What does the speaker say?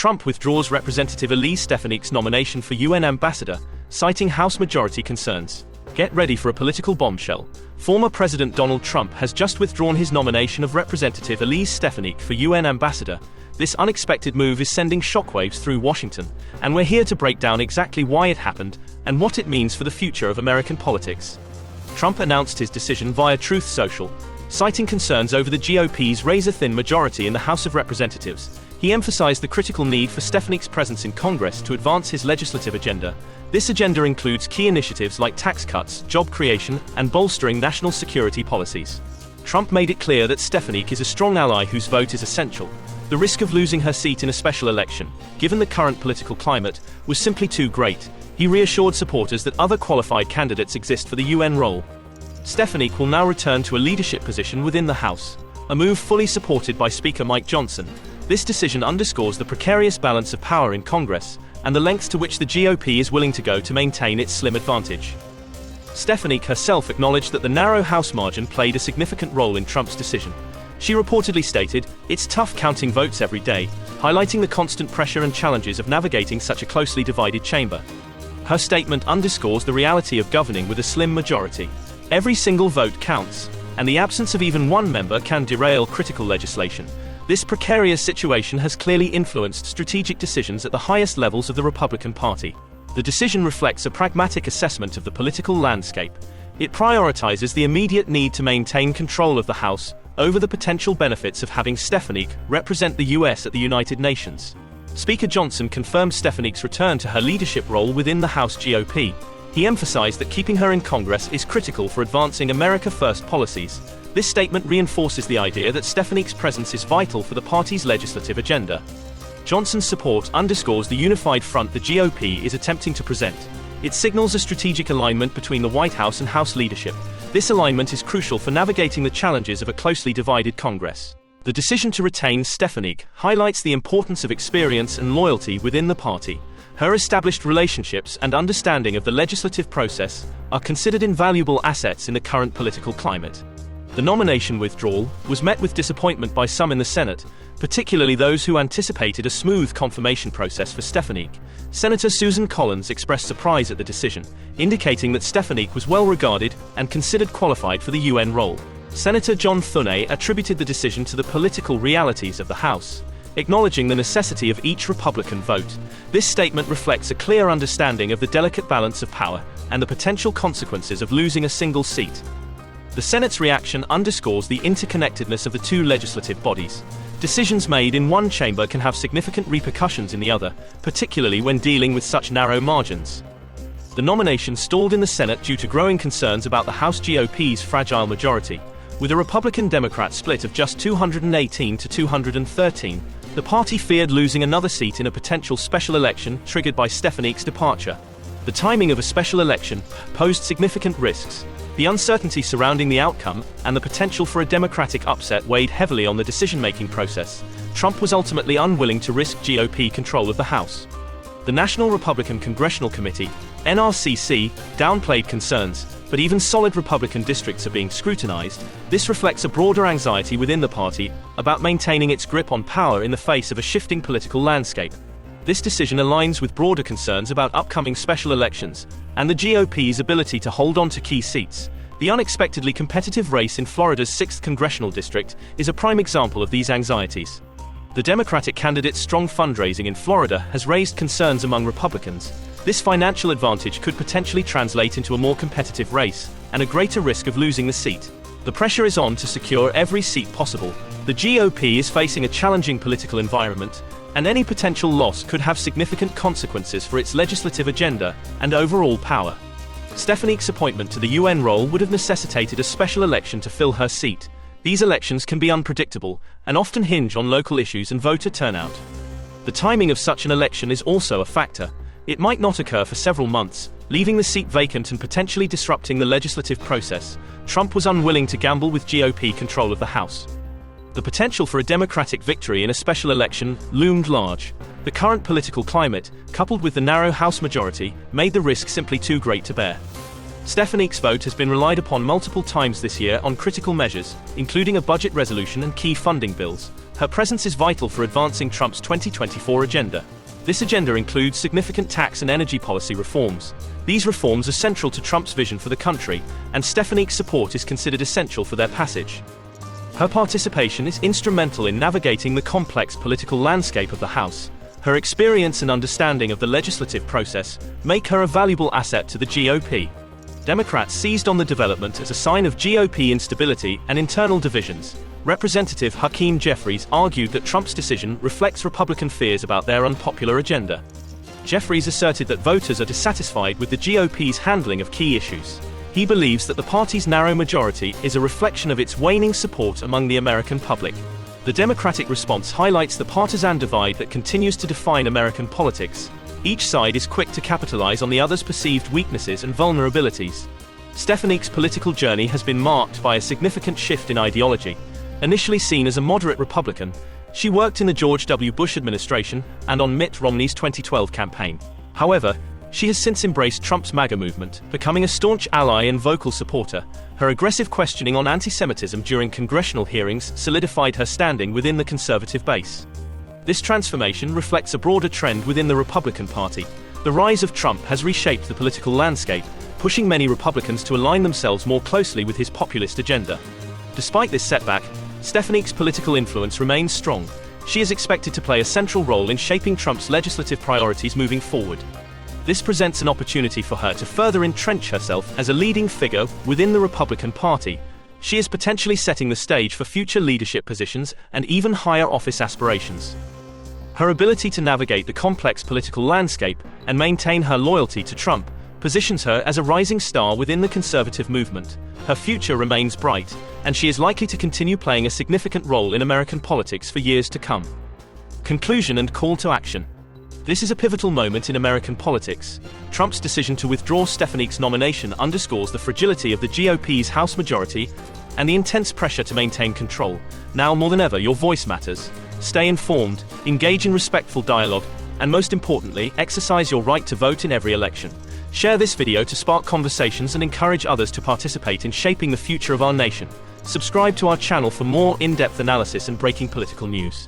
Trump withdraws Representative Elise Stefanik's nomination for UN ambassador, citing House majority concerns. Get ready for a political bombshell. Former President Donald Trump has just withdrawn his nomination of Representative Elise Stefanik for UN ambassador. This unexpected move is sending shockwaves through Washington, and we're here to break down exactly why it happened and what it means for the future of American politics. Trump announced his decision via Truth Social, citing concerns over the GOP's razor-thin majority in the House of Representatives. He emphasized the critical need for Stefanik's presence in Congress to advance his legislative agenda. This agenda includes key initiatives like tax cuts, job creation, and bolstering national security policies. Trump made it clear that Stefanik is a strong ally whose vote is essential. The risk of losing her seat in a special election, given the current political climate, was simply too great. He reassured supporters that other qualified candidates exist for the UN role. Stefanik will now return to a leadership position within the House, a move fully supported by Speaker Mike Johnson. This decision underscores the precarious balance of power in Congress and the lengths to which the GOP is willing to go to maintain its slim advantage. Stefanik herself acknowledged that the narrow House margin played a significant role in Trump's decision. She reportedly stated, "It's tough counting votes every day," highlighting the constant pressure and challenges of navigating such a closely divided chamber. Her statement underscores the reality of governing with a slim majority. Every single vote counts, and the absence of even one member can derail critical legislation. This precarious situation has clearly influenced strategic decisions at the highest levels of the Republican Party. The decision reflects a pragmatic assessment of the political landscape. It prioritizes the immediate need to maintain control of the House over the potential benefits of having Stefanik represent the U.S. at the United Nations. Speaker Johnson confirmed Stefanik's return to her leadership role within the House GOP. He emphasized that keeping her in Congress is critical for advancing America First policies. This statement reinforces the idea that Stefanik's presence is vital for the party's legislative agenda. Johnson's support underscores the unified front the GOP is attempting to present. It signals a strategic alignment between the White House and House leadership. This alignment is crucial for navigating the challenges of a closely divided Congress. The decision to retain Stefanik highlights the importance of experience and loyalty within the party. Her established relationships and understanding of the legislative process are considered invaluable assets in the current political climate. The nomination withdrawal was met with disappointment by some in the Senate, particularly those who anticipated a smooth confirmation process for Stefanik. Senator Susan Collins expressed surprise at the decision, indicating that Stefanik was well regarded and considered qualified for the UN role. Senator John Thune attributed the decision to the political realities of the House, acknowledging the necessity of each Republican vote. This statement reflects a clear understanding of the delicate balance of power and the potential consequences of losing a single seat. The Senate's reaction underscores the interconnectedness of the two legislative bodies. Decisions made in one chamber can have significant repercussions in the other, particularly when dealing with such narrow margins. The nomination stalled in the Senate due to growing concerns about the House GOP's fragile majority. With a Republican-Democrat split of just 218 to 213, the party feared losing another seat in a potential special election triggered by Stefanik's departure. The timing of a special election posed significant risks. The uncertainty surrounding the outcome and the potential for a Democratic upset weighed heavily on the decision-making process. Trump was ultimately unwilling to risk GOP control of the House. The National Republican Congressional Committee, NRCC, downplayed concerns, but even solid Republican districts are being scrutinized. This reflects a broader anxiety within the party about maintaining its grip on power in the face of a shifting political landscape. This decision aligns with broader concerns about upcoming special elections and the GOP's ability to hold on to key seats. The unexpectedly competitive race in Florida's 6th congressional district is a prime example of these anxieties. The Democratic candidate's strong fundraising in Florida has raised concerns among Republicans. This financial advantage could potentially translate into a more competitive race and a greater risk of losing the seat. The pressure is on to secure every seat possible. The GOP is facing a challenging political environment, and any potential loss could have significant consequences for its legislative agenda and overall power. Stefanik's appointment to the UN role would have necessitated a special election to fill her seat. These elections can be unpredictable and often hinge on local issues and voter turnout. The timing of such an election is also a factor. It might not occur for several months, leaving the seat vacant and potentially disrupting the legislative process. Trump was unwilling to gamble with GOP control of the House. The potential for a Democratic victory in a special election loomed large. The current political climate, coupled with the narrow House majority, made the risk simply too great to bear. Stefanik's vote has been relied upon multiple times this year on critical measures, including a budget resolution and key funding bills. Her presence is vital for advancing Trump's 2024 agenda. This agenda includes significant tax and energy policy reforms. These reforms are central to Trump's vision for the country, and Stefanik's support is considered essential for their passage. Her participation is instrumental in navigating the complex political landscape of the House. Her experience and understanding of the legislative process make her a valuable asset to the GOP. Democrats seized on the development as a sign of GOP instability and internal divisions. Representative Hakeem Jeffries argued that Trump's decision reflects Republican fears about their unpopular agenda. Jeffries asserted that voters are dissatisfied with the GOP's handling of key issues. He believes that the party's narrow majority is a reflection of its waning support among the American public. The Democratic response highlights the partisan divide that continues to define American politics. Each side is quick to capitalize on the other's perceived weaknesses and vulnerabilities. Stefanik's political journey has been marked by a significant shift in ideology. Initially seen as a moderate Republican, she worked in the George W. Bush administration and on Mitt Romney's 2012 campaign. However, she has since embraced Trump's MAGA movement, becoming a staunch ally and vocal supporter. Her aggressive questioning on anti-Semitism during congressional hearings solidified her standing within the conservative base. This transformation reflects a broader trend within the Republican Party. The rise of Trump has reshaped the political landscape, pushing many Republicans to align themselves more closely with his populist agenda. Despite this setback, Stefanik's political influence remains strong. She is expected to play a central role in shaping Trump's legislative priorities moving forward. This presents an opportunity for her to further entrench herself as a leading figure within the Republican Party. She is potentially setting the stage for future leadership positions and even higher office aspirations. Her ability to navigate the complex political landscape and maintain her loyalty to Trump positions her as a rising star within the conservative movement. Her future remains bright, and she is likely to continue playing a significant role in American politics for years to come. Conclusion and call to action. This is a pivotal moment in American politics. Trump's decision to withdraw Stefanik's nomination underscores the fragility of the GOP's House majority and the intense pressure to maintain control. Now more than ever, your voice matters. Stay informed, engage in respectful dialogue, and most importantly, exercise your right to vote in every election. Share this video to spark conversations and encourage others to participate in shaping the future of our nation. Subscribe to our channel for more in-depth analysis and breaking political news.